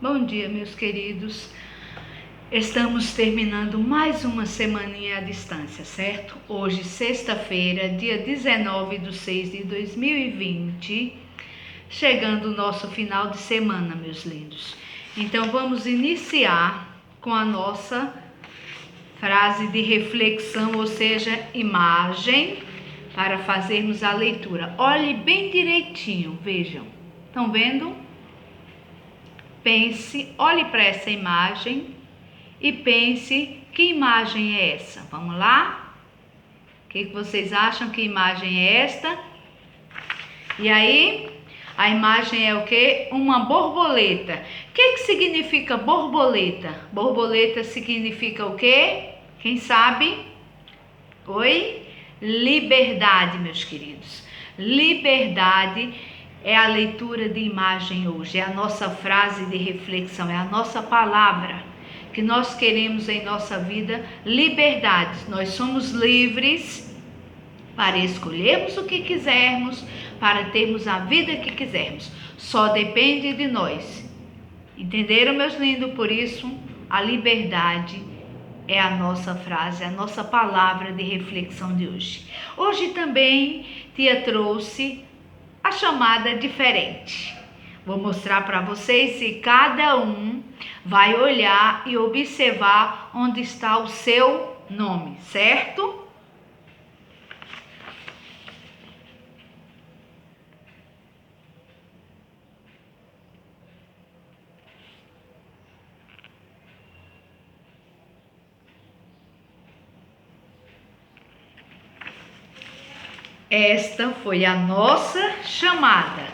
Bom dia, meus queridos. Estamos terminando mais uma semaninha à distância, certo? Hoje, sexta-feira, dia 19/6/2020, chegando o nosso final de semana, meus lindos. Então, vamos iniciar com a nossa frase de reflexão, ou seja, imagem, para fazermos a leitura. Olhe bem direitinho, vejam. Estão vendo? Pense, olhe para essa imagem e pense que imagem é essa. Vamos lá? O que vocês acham? Que imagem é esta? E aí, a imagem é o quê? Uma borboleta. O que significa borboleta? Borboleta significa o quê? Quem sabe? Oi? Liberdade, meus queridos. Liberdade é a leitura de imagem hoje, é a nossa frase de reflexão, é a nossa palavra que nós queremos em nossa vida, liberdade. Nós somos livres para escolhermos o que quisermos, para termos a vida que quisermos. Só depende de nós. Entenderam, meus lindos? Por isso, a liberdade é a nossa frase, a nossa palavra de reflexão de hoje. Hoje também, tia trouxe a chamada diferente. Vou mostrar para vocês e cada um vai olhar e observar onde está o seu nome, certo? Esta foi a nossa chamada.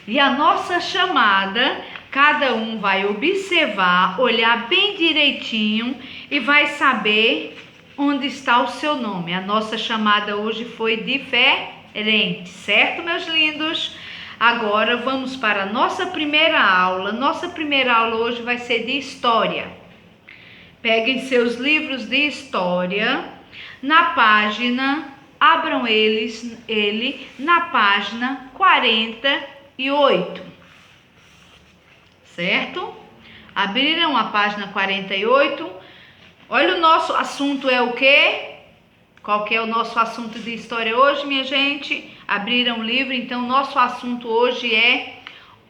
E a nossa chamada, cada um vai observar, olhar bem direitinho e vai saber onde está o seu nome. A nossa chamada hoje foi diferente, certo, meus lindos? Agora vamos para a nossa primeira aula. Nossa primeira aula hoje vai ser de história. Peguem seus livros de história na página... Abram ele na página 48, certo? Abriram a página 48. Olha, o nosso assunto é o quê? Qual que é o nosso assunto de história hoje, minha gente? Abriram o livro, então nosso assunto hoje é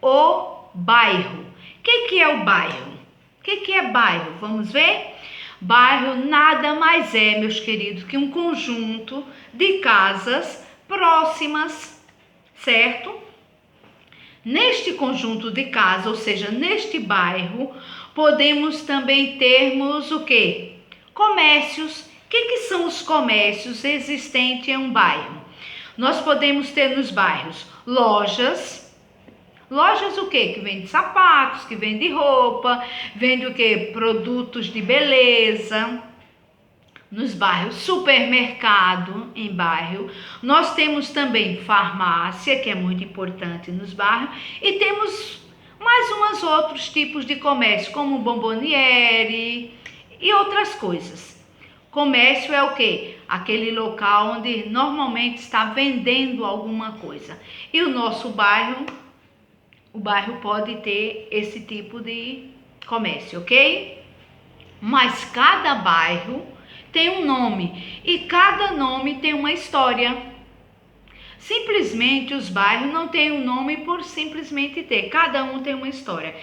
o bairro. O que é o bairro? O que é bairro? Vamos ver? Bairro nada mais é, meus queridos, que um conjunto de casas próximas, certo? Neste conjunto de casas, ou seja, neste bairro, podemos também termos o quê? Comércios. O que são os comércios existentes em um bairro? Nós podemos ter nos bairros lojas. Lojas o quê? Que vende sapatos, que vende roupa, vende o quê? Produtos de beleza. Nos bairros, supermercado em bairro. Nós temos também farmácia, que é muito importante nos bairros. E temos mais uns outros tipos de comércio, como bomboniere e outras coisas. Comércio é o quê? Aquele local onde normalmente está vendendo alguma coisa. E o nosso bairro... O bairro pode ter esse tipo de comércio, ok? Mas cada bairro tem um nome e cada nome tem uma história. Simplesmente os bairros não têm um nome por simplesmente ter. Cada um tem uma história.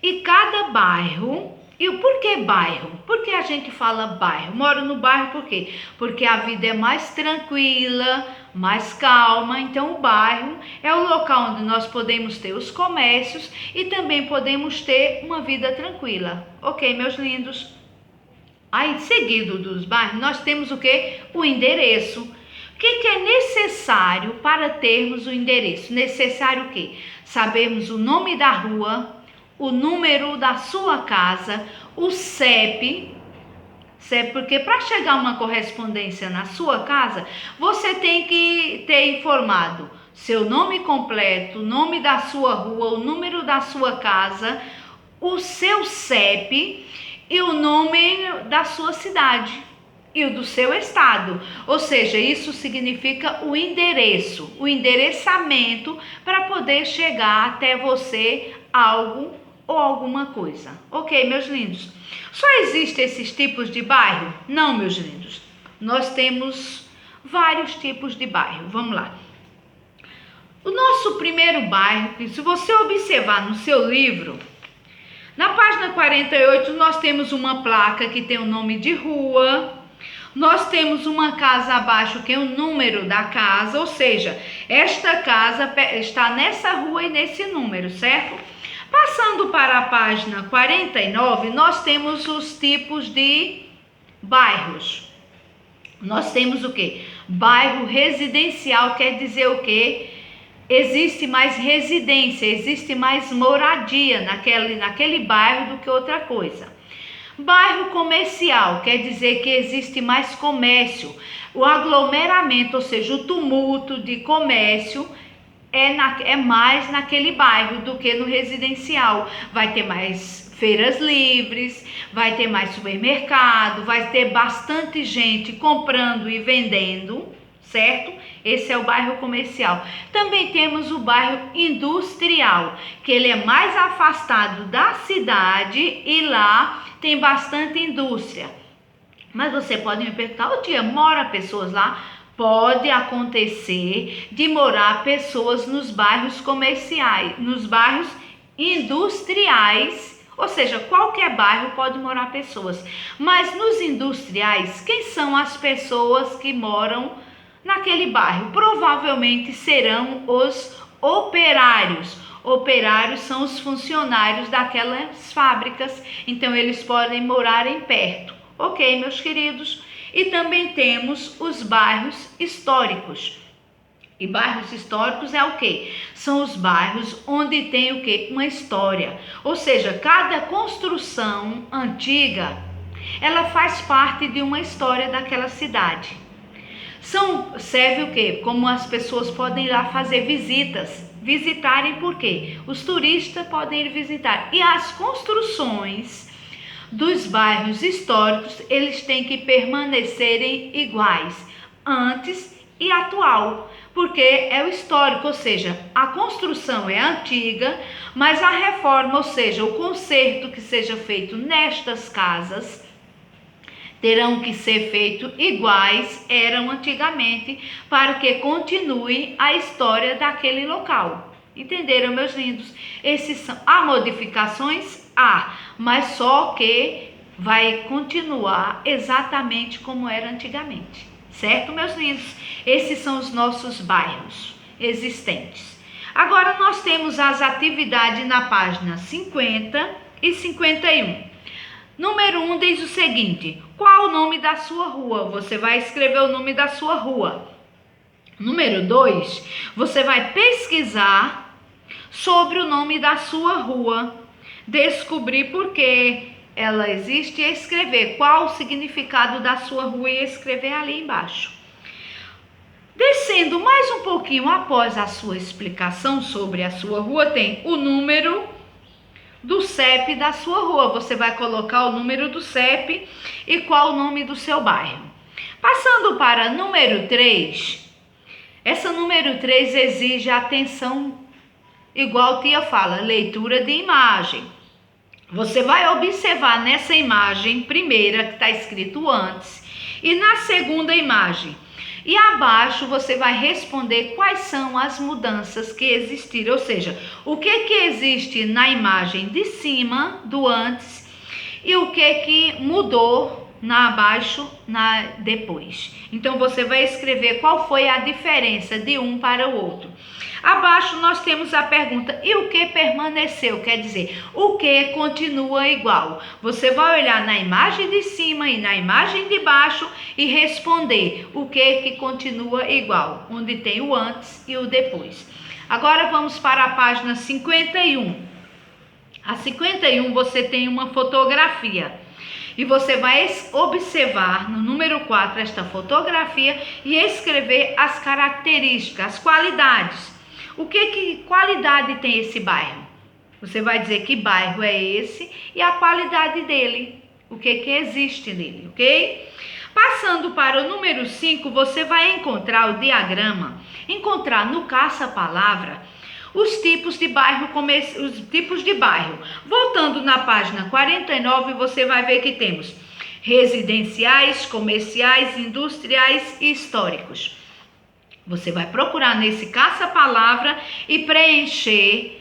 E cada bairro... E por que bairro? Por que a gente fala bairro? Moro no bairro por quê? Porque a vida é mais tranquila, mais calma. Então o bairro é o local onde nós podemos ter os comércios e também podemos ter uma vida tranquila. Ok, meus lindos? Aí, seguido dos bairros, nós temos o quê? O endereço. O que é necessário para termos o endereço? Necessário o quê? Sabermos o nome da rua, o número da sua casa, o CEP, porque para chegar uma correspondência na sua casa, você tem que ter informado seu nome completo, o nome da sua rua, o número da sua casa, o seu CEP e o nome da sua cidade e o do seu estado. Ou seja, isso significa o endereço, o endereçamento para poder chegar até você algo ou alguma coisa. Ok, meus lindos? Só existem esses tipos de bairro? Não, meus lindos. Nós temos vários tipos de bairro. Vamos lá. O nosso primeiro bairro, que se você observar no seu livro, na página 48, nós temos uma placa que tem o nome de rua. Nós temos uma casa abaixo que é o número da casa, ou seja, esta casa está nessa rua e nesse número, certo? Passando para a página 49, nós temos os tipos de bairros. Nós temos o quê? Bairro residencial quer dizer o quê? Existe mais residência, existe mais moradia naquele bairro do que outra coisa. Bairro comercial quer dizer que existe mais comércio. O aglomeramento, ou seja, o tumulto de comércio é mais naquele bairro do que no residencial. Vai ter mais feiras livres, vai ter mais supermercado, vai ter bastante gente comprando e vendendo, certo? Esse é o bairro comercial. Também temos o bairro industrial, que ele é mais afastado da cidade e lá tem bastante indústria. Mas você pode me perguntar, ô tia, mora pessoas lá? Pode acontecer de morar pessoas nos bairros comerciais, nos bairros industriais, ou seja, qualquer bairro pode morar pessoas. Mas nos industriais, quem são as pessoas que moram naquele bairro? Provavelmente serão os operários. Operários são os funcionários daquelas fábricas, então eles podem morar em perto. Ok, meus queridos? E também temos os bairros históricos. E bairros históricos é o quê? São os bairros onde tem o quê? Uma história. Ou seja, cada construção antiga, ela faz parte de uma história daquela cidade. Serve o quê? Como as pessoas podem ir lá fazer visitarem por quê? Os turistas podem ir visitar. E as construções dos bairros históricos, eles têm que permanecerem iguais, antes e atual, porque é o histórico, ou seja, a construção é antiga, mas a reforma, ou seja, o conserto que seja feito nestas casas, terão que ser feitos iguais eram antigamente, para que continue a história daquele local. Entenderam, meus lindos? Há modificações? Há, mas só que vai continuar exatamente como era antigamente. Certo, meus lindos? Esses são os nossos bairros existentes. Agora nós temos as atividades na página 50 e 51. Número 1 diz o seguinte: qual o nome da sua rua? Você vai escrever o nome da sua rua. Número 2, você vai pesquisar sobre o nome da sua rua, descobrir por que ela existe e escrever qual o significado da sua rua e escrever ali embaixo. Descendo mais um pouquinho após a sua explicação sobre a sua rua, tem o número do CEP da sua rua. Você vai colocar o número do CEP e qual o nome do seu bairro. Passando para número 3, essa número 3 exige atenção, igual a tia fala, leitura de imagem. Você vai observar nessa imagem primeira que está escrito antes e na segunda imagem. E abaixo você vai responder quais são as mudanças que existiram, ou seja, o que existe na imagem de cima do antes e o que mudou depois. Então você vai escrever qual foi a diferença de um para o outro. Abaixo nós temos a pergunta: e o que permaneceu? Quer dizer, o que continua igual? Você vai olhar na imagem de cima e na imagem de baixo e responder o que continua igual, onde tem o antes e o depois. Agora vamos para a página 51. A 51 você tem uma fotografia. E você vai observar no número 4 esta fotografia e escrever as características, as qualidades. Que qualidade tem esse bairro? Você vai dizer que bairro é esse e a qualidade dele, o que existe nele, ok? Passando para o número 5, você vai encontrar o diagrama, encontrar no caça-palavra os tipos de bairro, os tipos de bairro. Voltando na página 49, você vai ver que temos residenciais, comerciais, industriais e históricos. Você vai procurar nesse caça-palavra e preencher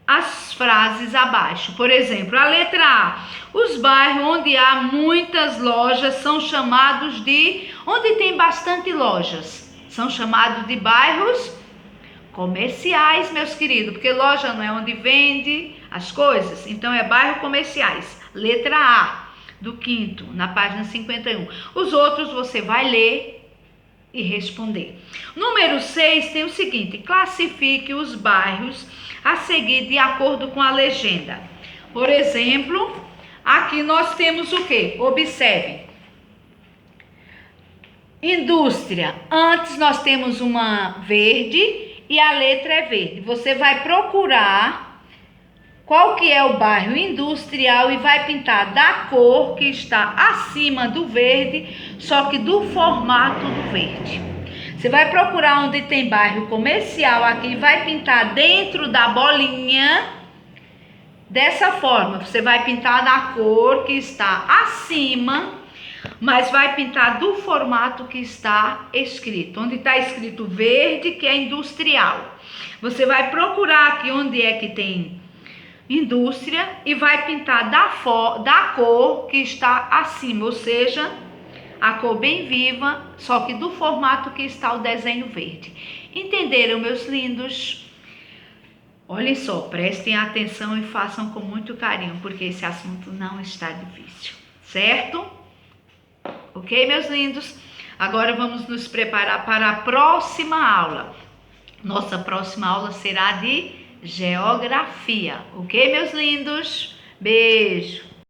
as frases abaixo. Por exemplo, a letra A. Os bairros onde há muitas lojas são chamados de... Onde tem bastante lojas, são chamados de bairros comerciais, meus queridos. Porque loja não é onde vende as coisas. Então, é bairro comerciais. Letra A, do 5º, na página 51. Os outros você vai ler e responder. Número 6 tem o seguinte: classifique os bairros a seguir de acordo com a legenda. Por exemplo, aqui nós temos o que? Observe. Indústria. Antes nós temos uma verde e a letra é verde. Você vai procurar qual que é o bairro industrial e vai pintar da cor que está acima do verde, só que do formato do verde. Você vai procurar onde tem bairro comercial aqui e vai pintar dentro da bolinha. Dessa forma, você vai pintar da cor que está acima, mas vai pintar do formato que está escrito. Onde está escrito verde, que é industrial. Você vai procurar aqui onde é que tem indústria e vai pintar da cor que está acima, ou seja, a cor bem viva, só que do formato que está o desenho verde. Entenderam, meus lindos? Olhem só, prestem atenção e façam com muito carinho, porque esse assunto não está difícil, certo? Ok, meus lindos? Agora vamos nos preparar para a próxima aula. Nossa próxima aula será de geografia, ok, meus lindos? Beijo!